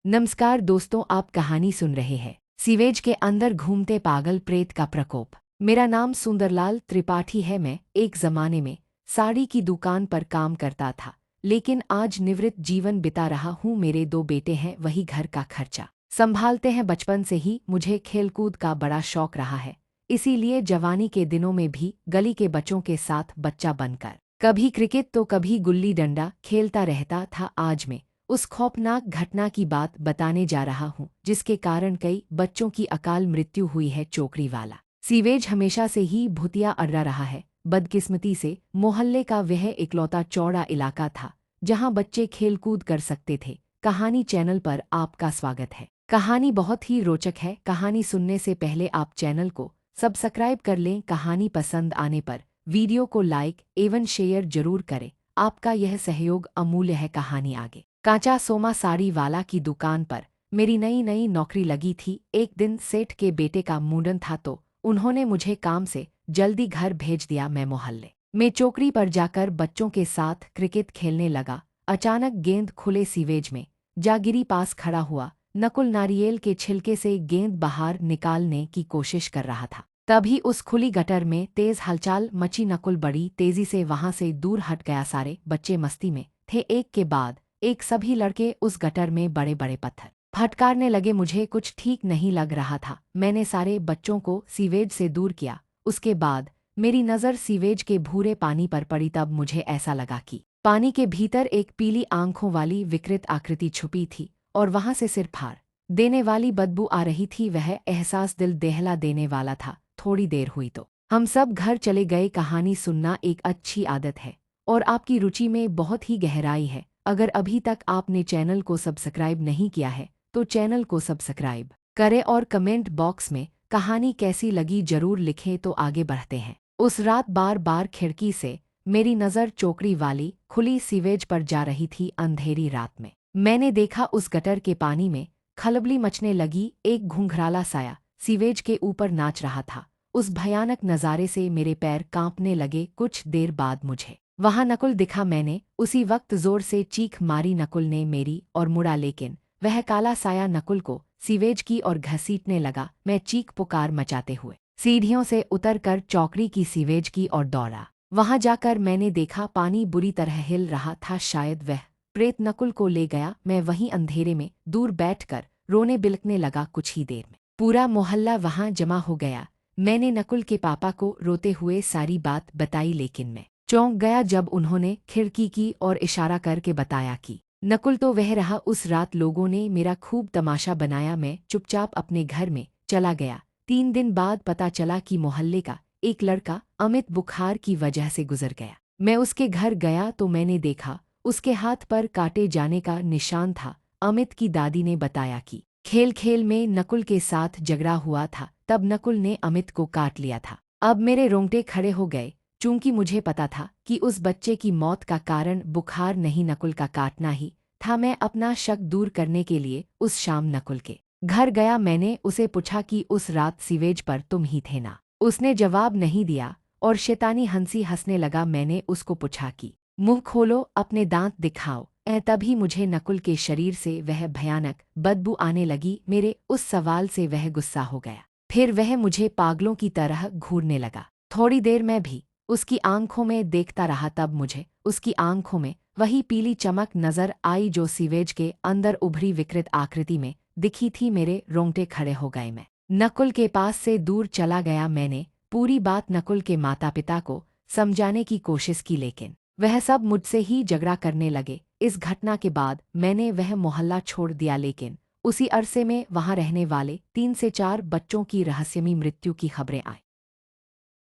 नमस्कार दोस्तों, आप कहानी सुन रहे हैं सीवेज के अंदर घूमते पागल प्रेत का प्रकोप। मेरा नाम सुंदरलाल त्रिपाठी है। मैं एक जमाने में साड़ी की दुकान पर काम करता था, लेकिन आज निवृत्त जीवन बिता रहा हूँ। मेरे दो बेटे हैं, वही घर का खर्चा संभालते हैं। बचपन से ही मुझे खेलकूद का बड़ा शौक रहा है, इसीलिए जवानी के दिनों में भी गली के बच्चों के साथ बच्चा बनकर कभी क्रिकेट तो कभी गुल्ली डंडा खेलता रहता था। आज मैं उस खौफनाक घटना की बात बताने जा रहा हूँ जिसके कारण कई बच्चों की अकाल मृत्यु हुई है। चोकरी वाला सीवेज हमेशा से ही भूतिया अड्डा रहा है। बदकिस्मती से मोहल्ले का वह इकलौता चौड़ा इलाका था जहाँ बच्चे खेलकूद कर सकते थे। कहानी चैनल पर आपका स्वागत है। कहानी बहुत ही रोचक है। कहानी सुनने से पहले आप चैनल को सब्सक्राइब कर लें। कहानी पसंद आने पर वीडियो को लाइक एवं शेयर जरूर करें, आपका यह सहयोग अमूल्य है। कहानी आगे। कांचा सोमा साड़ी वाला की दुकान पर मेरी नई नई नौकरी लगी थी। एक दिन सेठ के बेटे का मुंडन था तो उन्होंने मुझे काम से जल्दी घर भेज दिया। मैं मोहल्ले में चौकड़ी पर जाकर बच्चों के साथ क्रिकेट खेलने लगा। अचानक गेंद खुले सीवेज में जा गिरी। पास खड़ा हुआ नकुल नारियल के छिलके से गेंद बाहर निकालने की कोशिश कर रहा था। तभी उस खुली गटर में तेज हलचल मची। नकुल बड़ी तेजी से वहां से दूर हट गया। सारे बच्चे मस्ती में थे। एक के बाद एक सभी लड़के उस गटर में बड़े बड़े पत्थर फटकारने लगे। मुझे कुछ ठीक नहीं लग रहा था। मैंने सारे बच्चों को सीवेज से दूर किया। उसके बाद मेरी नज़र सीवेज के भूरे पानी पर पड़ी। तब मुझे ऐसा लगा कि पानी के भीतर एक पीली आंखों वाली विकृत आकृति छुपी थी और वहां से सिर फाड़ देने वाली बदबू आ रही थी। वह एहसास दिल दहला देने वाला था। थोड़ी देर हुई तो हम सब घर चले गए। कहानी सुनना एक अच्छी आदत है और आपकी रुचि में बहुत ही गहराई है। अगर अभी तक आपने चैनल को सब्सक्राइब नहीं किया है तो चैनल को सब्सक्राइब करें और कमेंट बॉक्स में कहानी कैसी लगी जरूर लिखें। तो आगे बढ़ते हैं। उस रात बार बार खिड़की से मेरी नज़र चौकड़ी वाली खुली सीवेज पर जा रही थी। अंधेरी रात में मैंने देखा उस गटर के पानी में खलबली मचने लगी। एक घुंघराला साया सीवेज के ऊपर नाच रहा था। उस भयानक नज़ारे से मेरे पैर कांपने लगे। कुछ देर बाद मुझे वहां नकुल दिखा। मैंने उसी वक्त जोर से चीख मारी। नकुल ने मेरी और मुड़ा, लेकिन वह काला साया नकुल को सीवेज की ओर घसीटने लगा। मैं चीख पुकार मचाते हुए सीढ़ियों से उतरकर चौकड़ी की सीवेज की ओर दौड़ा। वहां जाकर मैंने देखा पानी बुरी तरह हिल रहा था। शायद वह प्रेत नकुल को ले गया। मैं वहीं अंधेरे में दूर बैठकर रोने बिलखने लगा। कुछ ही देर में पूरा मोहल्ला वहां जमा हो गया। मैंने नकुल के पापा को रोते हुए सारी बात बताई, लेकिन मैं चौंक गया जब उन्होंने खिड़की की ओर इशारा करके बताया कि नकुल तो वह रहा। उस रात लोगों ने मेरा खूब तमाशा बनाया। मैं चुपचाप अपने घर में चला गया। 3 दिन बाद पता चला कि मोहल्ले का एक लड़का अमित बुखार की वजह से गुजर गया। मैं उसके घर गया तो मैंने देखा उसके हाथ पर काटे जाने का निशान था। अमित की दादी ने बताया कि खेल खेल में नकुल के साथ झगड़ा हुआ था, तब नकुल ने अमित को काट लिया था। अब मेरे रोंगटे खड़े हो गए, चूंकि मुझे पता था कि उस बच्चे की मौत का कारण बुखार नहीं, नकुल का काटना ही था। मैं अपना शक दूर करने के लिए उस शाम नकुल के घर गया। मैंने उसे पूछा कि उस रात सीवेज पर तुम ही थे ना? उसने जवाब नहीं दिया और शैतानी हंसी हंसने लगा। मैंने उसको पूछा कि मुंह खोलो, अपने दांत दिखाओ। तभी मुझे नकुल के शरीर से वह भयानक बदबू आने लगी। मेरे उस सवाल से वह गुस्सा हो गया। फिर वह मुझे पागलों की तरह घूरने लगा। थोड़ी देर मैं भी उसकी आंखों में देखता रहा। तब मुझे उसकी आंखों में वही पीली चमक नजर आई जो सीवेज के अंदर उभरी विकृत आकृति में दिखी थी। मेरे रोंगटे खड़े हो गए। मैं नकुल के पास से दूर चला गया। मैंने पूरी बात नकुल के माता पिता को समझाने की कोशिश की, लेकिन वह सब मुझसे ही झगड़ा करने लगे। इस घटना के बाद मैंने वह मोहल्ला छोड़ दिया, लेकिन उसी अरसे में वहां रहने वाले 3 से 4 बच्चों की रहस्यमयी मृत्यु की खबरें आई।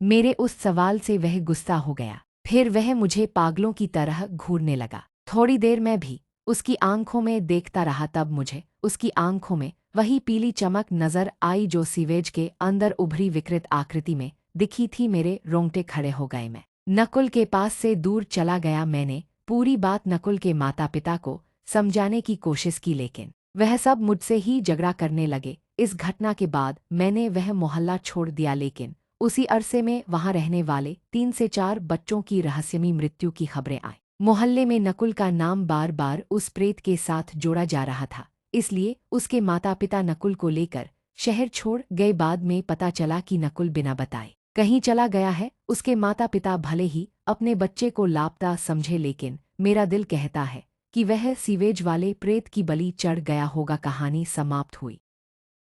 मेरे उस सवाल से वह गुस्सा हो गया। फिर वह मुझे पागलों की तरह घूरने लगा। थोड़ी देर मैं भी उसकी आंखों में देखता रहा। तब मुझे उसकी आंखों में वही पीली चमक नजर आई जो सीवेज के अंदर उभरी विकृत आकृति में दिखी थी। मेरे रोंगटे खड़े हो गए। मैं नकुल के पास से दूर चला गया। मैंने पूरी बात नकुल के माता पिता को समझाने की कोशिश की, लेकिन वह सब मुझसे ही झगड़ा करने लगे। इस घटना के बाद मैंने वह मोहल्ला छोड़ दिया, लेकिन उसी अरसे में वहां रहने वाले 3 से 4 बच्चों की रहस्यमयी मृत्यु की खबरें आई। मोहल्ले में नकुल का नाम बार बार उस प्रेत के साथ जोड़ा जा रहा था। इसलिए उसके माता पिता नकुल को लेकर शहर छोड़ गए। बाद में पता चला कि नकुल बिना बताए कहीं चला गया है। उसके माता पिता भले ही अपने बच्चे को लापता समझे, लेकिन मेरा दिल कहता है कि वह सीवेज वाले प्रेत की बलि चढ़ गया होगा। कहानी समाप्त हुई।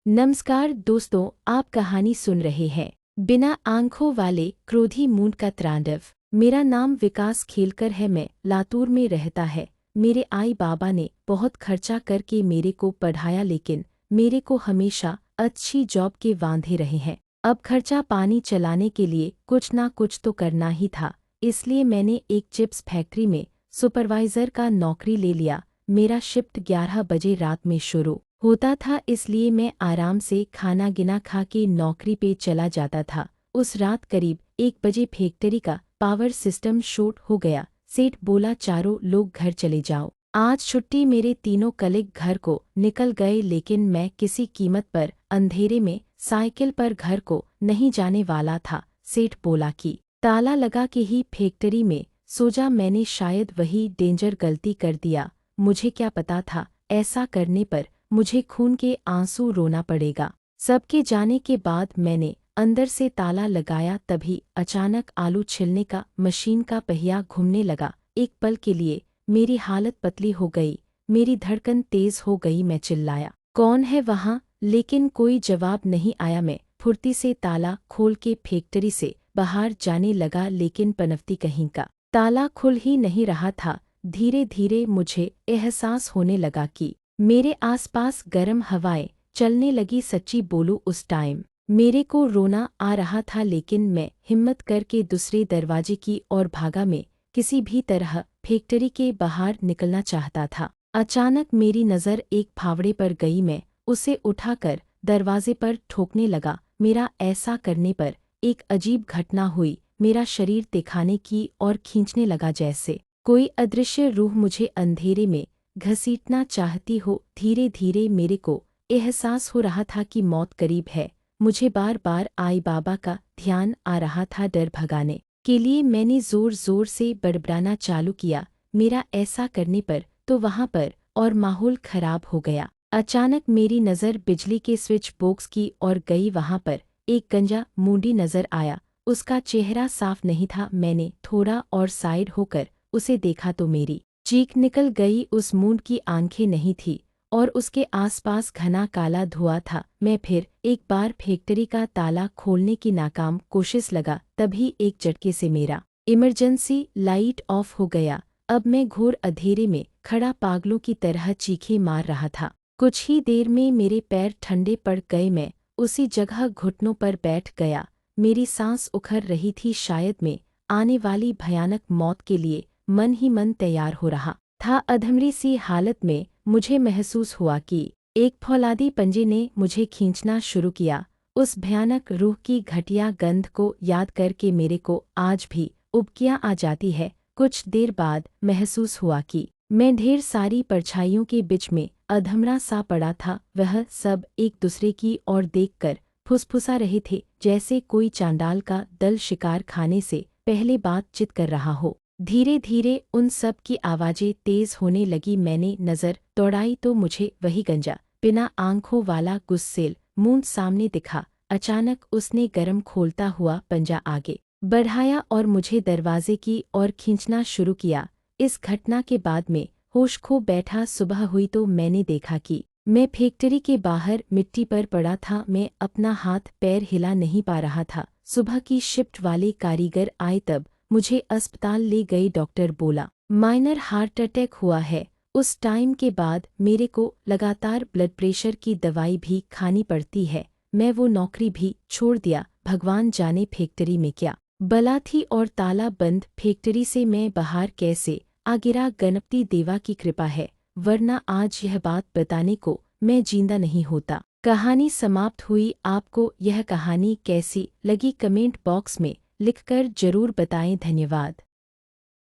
नमस्कार दोस्तों, आप कहानी सुन रहे हैं बिना आंखों वाले क्रोधी मूड का तांडव। मेरा नाम विकास खेलकर है, मैं लातूर में रहता है। मेरे आई बाबा ने बहुत खर्चा करके मेरे को पढ़ाया, लेकिन मेरे को हमेशा अच्छी जॉब के वांधे रहे हैं। अब खर्चा पानी चलाने के लिए कुछ ना कुछ तो करना ही था, इसलिए मैंने एक चिप्स फैक्ट्री में सुपरवाइजर का नौकरी ले लिया। मेरा शिफ्ट 11 बजे रात में शुरू होता था, इसलिए मैं आराम से खाना गिना खा के नौकरी पे चला जाता था। उस रात करीब 1 बजे फैक्ट्री का पावर सिस्टम शॉर्ट हो गया। सेठ बोला, चारों लोग घर चले जाओ, आज छुट्टी। मेरे तीनों कलीग घर को निकल गए, लेकिन मैं किसी कीमत पर अंधेरे में साइकिल पर घर को नहीं जाने वाला था। सेठ बोला कि ताला लगा के ही फैक्ट्री में सो जा। मैंने शायद वही डेंजर गलती कर दिया। मुझे क्या पता था ऐसा करने पर मुझे खून के आंसू रोना पड़ेगा। सबके जाने के बाद मैंने अंदर से ताला लगाया, तभी अचानक आलू छिलने का मशीन का पहिया घूमने लगा। एक पल के लिए मेरी हालत पतली हो गई, मेरी धड़कन तेज हो गई। मैं चिल्लाया, कौन है वहाँ? लेकिन कोई जवाब नहीं आया। मैं फुर्ती से ताला खोल के फैक्ट्री से बाहर जाने लगा, लेकिन पनवती कहीं का ताला खुल ही नहीं रहा था। धीरे धीरे मुझे एहसास होने लगा कि मेरे आसपास गर्म हवाएं चलने लगी। सच्ची बोलूं, उस टाइम मेरे को रोना आ रहा था, लेकिन मैं हिम्मत करके दूसरे दरवाजे की ओर भागा। मैं किसी भी तरह फैक्ट्री के बाहर निकलना चाहता था। अचानक मेरी नज़र एक फावड़े पर गई। मैं उसे उठाकर दरवाजे पर ठोकने लगा। मेरा ऐसा करने पर एक अजीब घटना हुई। मेरा शरीर दिखाने की और खींचने लगा, जैसे कोई अदृश्य रूह मुझे अंधेरे में घसीटना चाहती हो। धीरे धीरे मेरे को एहसास हो रहा था कि मौत करीब है। मुझे बार बार आई बाबा का ध्यान आ रहा था। डर भगाने के लिए मैंने जोर जोर से बड़बड़ाना चालू किया। मेरा ऐसा करने पर तो वहाँ पर और माहौल खराब हो गया। अचानक मेरी नज़र बिजली के स्विच बॉक्स की ओर गई। वहाँ पर एक गंजा मूंडी नजर आया। उसका चेहरा साफ नहीं था। मैंने थोड़ा और साइड होकर उसे देखा तो मेरी चीख निकल गई। उस मूंड की आंखें नहीं थी और उसके आसपास घना काला धुआं था। मैं फिर एक बार फैक्ट्री का ताला खोलने की नाकाम कोशिश लगा, तभी एक झटके से मेरा इमरजेंसी लाइट ऑफ हो गया। अब मैं घोर अंधेरे में खड़ा पागलों की तरह चीखें मार रहा था। कुछ ही देर में मेरे पैर ठंडे पड़ गए। मैं उसी जगह घुटनों पर बैठ गया। मेरी सांस उखड़ रही थी। शायद मैं आने वाली भयानक मौत के लिए मन ही मन तैयार हो रहा था। अधमरी सी हालत में मुझे महसूस हुआ कि एक फौलादी पंजे ने मुझे खींचना शुरू किया। उस भयानक रूह की घटिया गंध को याद करके मेरे को आज भी उबकियां आ जाती है। कुछ देर बाद महसूस हुआ कि मैं ढेर सारी परछाइयों के बीच में अधमरा सा पड़ा था। वह सब एक दूसरे की ओर देखकर फुसफुसा रहे थे, जैसे कोई चांडाल का दल शिकार खाने से पहले बातचीत कर रहा हो। धीरे धीरे उन सब की आवाजें तेज होने लगी। मैंने नजर दौड़ाई तो मुझे वही गंजा बिना आंखों वाला गुस्सेल मूंड सामने दिखा। अचानक उसने गर्म खोलता हुआ पंजा आगे बढ़ाया और मुझे दरवाजे की ओर खींचना शुरू किया। इस घटना के बाद में होश खो बैठा। सुबह हुई तो मैंने देखा कि मैं फैक्ट्री के बाहर मिट्टी पर पड़ा था। मैं अपना हाथ पैर हिला नहीं पा रहा था। सुबह की शिफ्ट वाले कारीगर आए तब मुझे अस्पताल ले गए। डॉक्टर बोला माइनर हार्ट अटैक हुआ है। उस टाइम के बाद मेरे को लगातार ब्लड प्रेशर की दवाई भी खानी पड़ती है। मैं वो नौकरी भी छोड़ दिया। भगवान जाने फैक्ट्री में क्या बला थी और ताला बंद फैक्ट्री से मैं बाहर कैसे आ गिरा। गणपति देवा की कृपा है, वरना आज यह बात बताने को मैं जिंदा नहीं होता। कहानी समाप्त हुई। आपको यह कहानी कैसी लगी कमेंट बॉक्स में लिखकर जरूर बताएं। धन्यवाद।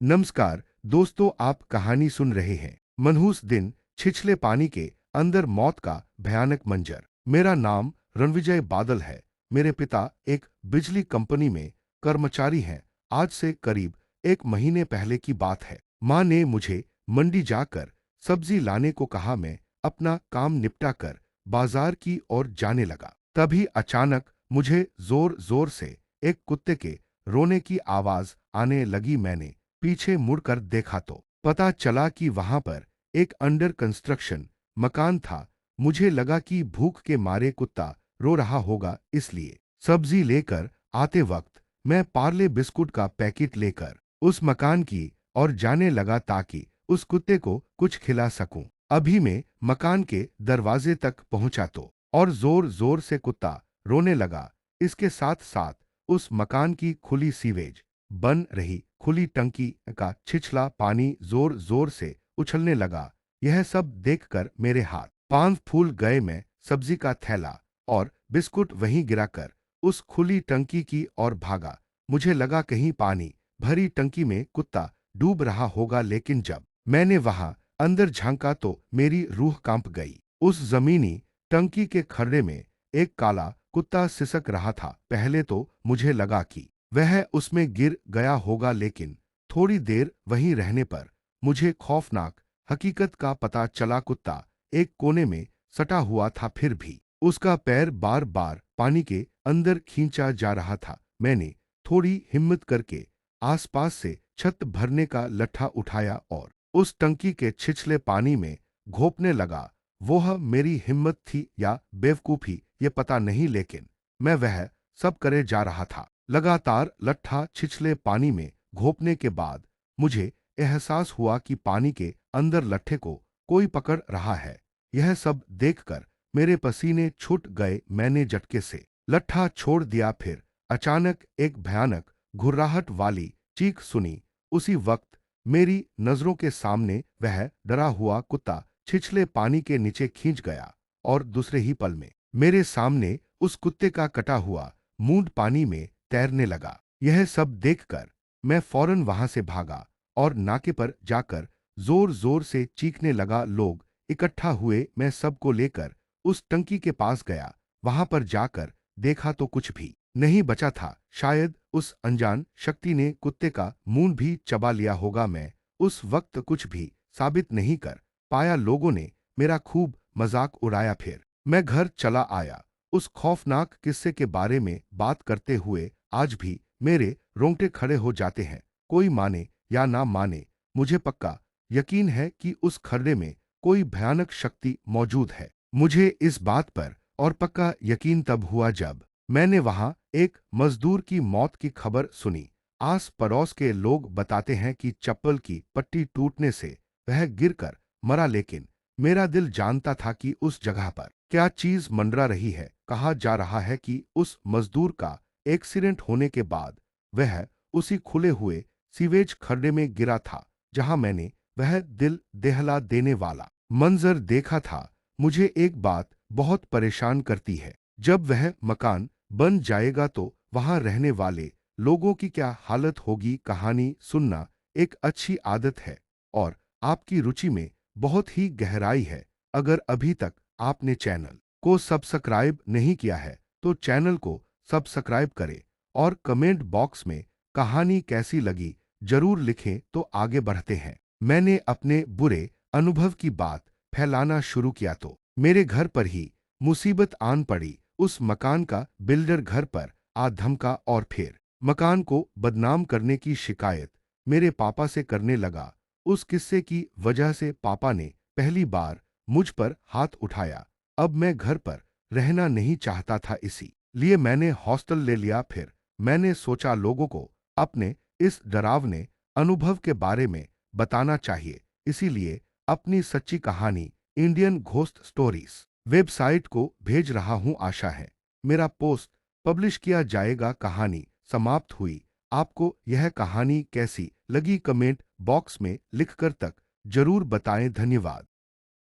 नमस्कार दोस्तों, आप कहानी सुन रहे हैं मनहूस दिन, छिछले पानी के अंदर मौत का भयानक मंजर। मेरा नाम रणविजय बादल है। मेरे पिता एक बिजली कंपनी में कर्मचारी हैं। आज से करीब 1 महीने पहले की बात है। माँ ने मुझे मंडी जाकर सब्जी लाने को कहा। मैं अपना काम निपटा कर बाजार की ओर जाने लगा। तभी अचानक मुझे जोर जोर से एक कुत्ते के रोने की आवाज आने लगी। मैंने पीछे मुड़कर देखा तो पता चला कि वहां पर एक अंडर कंस्ट्रक्शन मकान था। मुझे लगा कि भूख के मारे कुत्ता रो रहा होगा, इसलिए सब्जी लेकर आते वक्त मैं पार्ले बिस्कुट का पैकेट लेकर उस मकान की ओर जाने लगा ताकि उस कुत्ते को कुछ खिला सकूं। अभी मैं मकान के दरवाजे तक पहुंचा तो और जोर जोर से कुत्ता रोने लगा। इसके साथ साथ उस मकान की खुली सीवेज बन रही खुली टंकी का छिछला पानी जोर जोर से उछलने लगा। यह सब देखकर मेरे हाथ पांव फूल गए। मैं सब्जी का थैला और बिस्कुट वहीं गिराकर उस खुली टंकी की ओर भागा। मुझे लगा कहीं पानी भरी टंकी में कुत्ता डूब रहा होगा, लेकिन जब मैंने वहां अंदर झांका तो मेरी रूह कांप गई। उस जमीनी टंकी के खड्डे में एक काला कुत्ता सिसक रहा था। पहले तो मुझे लगा कि वह उसमें गिर गया होगा, लेकिन थोड़ी देर वहीं रहने पर मुझे खौफनाक हकीकत का पता चला। कुत्ता एक कोने में सटा हुआ था, फिर भी उसका पैर बार बार पानी के अंदर खींचा जा रहा था। मैंने थोड़ी हिम्मत करके आसपास से छत भरने का लट्ठा उठाया और उस टंकी के छिछले पानी में घोंपने लगा। वह मेरी हिम्मत थी या बेवकूफी ये पता नहीं, लेकिन मैं वह सब करे जा रहा था। लगातार लट्ठा छिछले पानी में घोंपने के बाद मुझे एहसास हुआ कि पानी के अंदर लट्ठे को कोई पकड़ रहा है। यह सब देखकर मेरे पसीने छूट गए। मैंने झटके से लट्ठा छोड़ दिया, फिर अचानक एक भयानक घुर्राहट वाली चीख सुनी। उसी वक्त मेरी नजरों के सामने वह डरा हुआ कुत्ता छिछले पानी के नीचे खींच गया और दूसरे ही पल में मेरे सामने उस कुत्ते का कटा हुआ मूंड पानी में तैरने लगा। यह सब देखकर मैं फौरन वहां से भागा और नाके पर जाकर जोर जोर से चीखने लगा। लोग इकट्ठा हुए। मैं सबको लेकर उस टंकी के पास गया। वहां पर जाकर देखा तो कुछ भी नहीं बचा था। शायद उस अनजान शक्ति ने कुत्ते का मूंड भी चबा लिया होगा। मैं उस वक्त कुछ भी साबित नहीं कर पाया। लोगों ने मेरा खूब मजाक उड़ाया। फिर मैं घर चला आया। उस खौफनाक किस्से के बारे में बात करते हुए आज भी मेरे रोंगटे खड़े हो जाते हैं। कोई माने या ना माने, मुझे पक्का यकीन है कि उस खड्डे में कोई भयानक शक्ति मौजूद है। मुझे इस बात पर और पक्का यकीन तब हुआ जब मैंने वहां एक मजदूर की मौत की खबर सुनी। आस पड़ोस के लोग बताते हैं कि चप्पल की पट्टी टूटने से वह गिरकर मरा, लेकिन मेरा दिल जानता था कि उस जगह पर क्या चीज मंडरा रही है। कहा जा रहा है कि उस मजदूर का एक्सीडेंट होने के बाद वह उसी खुले हुए सीवेज खड्डे में गिरा था जहां मैंने वह दिल दहला देने वाला मंजर देखा था। मुझे एक बात बहुत परेशान करती है, जब वह मकान बन जाएगा तो वहां रहने वाले लोगों की क्या हालत होगी। कहानी सुनना एक अच्छी आदत है और आपकी रुचि में बहुत ही गहराई है। अगर अभी तक आपने चैनल को सब्सक्राइब नहीं किया है तो चैनल को सब्सक्राइब करें और कमेंट बॉक्स में कहानी कैसी लगी जरूर लिखें तो आगे बढ़ते हैं। मैंने अपने बुरे अनुभव की बात फैलाना शुरू किया तो मेरे घर पर ही मुसीबत आन पड़ी। उस मकान का बिल्डर घर पर आ धमका और फिर मकान को बदनाम करने की शिकायत मेरे पापा से करने लगा। उस किस्से की वजह से पापा ने पहली बार मुझ पर हाथ उठाया। अब मैं घर पर रहना नहीं चाहता था, इसी लिए मैंने हॉस्टल ले लिया। फिर मैंने सोचा लोगों को अपने इस डरावने अनुभव के बारे में बताना चाहिए, इसीलिए अपनी सच्ची कहानी इंडियन घोस्ट स्टोरीज वेबसाइट को भेज रहा हूं। आशा है मेरा पोस्ट पब्लिश किया जाएगा। कहानी समाप्त हुई। आपको यह कहानी कैसी लगी कमेंट बॉक्स में लिखकर तक जरूर बताएं। धन्यवाद।